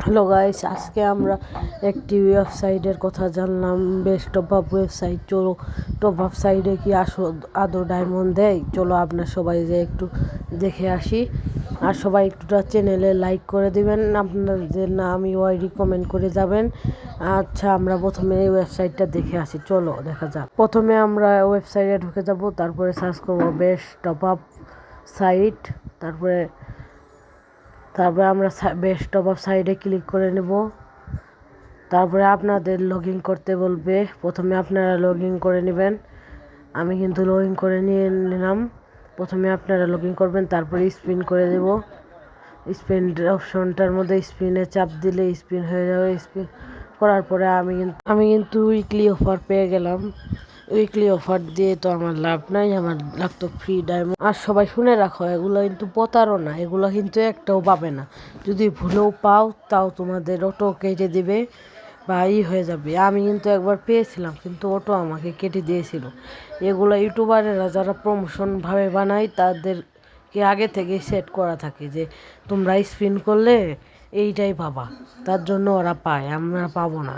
Hello guys, আজকে আমরা একটি ওয়েবসাইটের কথা জানলাম, বেস্ট টপ আপ ওয়েবসাইট। চলো টপ আপ সাইটে কি আদৌ ডায়মন্ড দেয়, চলো আপনার সবাই যে একটু দেখে আসি। আর সবাই একটুটা চ্যানেলে লাইক করে দিবেন, আপনাদের নামই ওয়াইডি কমেন্ট করে যাবেন। আচ্ছা, আমরা প্রথমে এই ওয়েবসাইটটা দেখে আসি, চলো দেখা যাক। প্রথমে আমরা ওয়েবসাইটে ঢুকে যাব, তারপরে সার্চ করবো বেস্ট টপ আপ সাইট। তারপরে আমরা বেস্ট টপ আপ সাইটে ক্লিক করে নেব। তারপরে আপনাদের লগ ইন করতে বলবে, প্রথমে আপনারা লগ ইন করে নেবেন। আমি কিন্তু লগ ইন করে নিয়ে নিলাম। প্রথমে আপনারা লগ ইন করবেন, তারপরে স্পিন করে দেব। স্পিন অপশনটার মধ্যে স্পিনে চাপ দিলে স্পিন হয়ে যাবে। স্পিন করার পরে আমি কিন্তু উইকলি অফার পেয়ে গেলাম। উইকলি অফার দিয়ে তো আমার লাভ নাই, আমার লাগতো ফ্রি ডায়মন্ড। আর সবাই শুনে রাখো, এগুলো কিন্তু প্রতারণা, এগুলো কিন্তু একটাও পাবে না। যদি ভুলেও পাও তাও তোমাদের অটো কেটে দিবে বা হয়ে যাবে। আমি কিন্তু একবার পেয়েছিলাম, কিন্তু অটো আমাকে কেটে দিয়েছিল। এগুলো ইউটিউবারেরা যারা প্রমোশনভাবে বানায় তাদেরকে আগে থেকে সেট করা থাকে যে তোমরা স্পিন করলে এইটাই পাবা, তার জন্য ওরা পায়, আমরা পাবো না।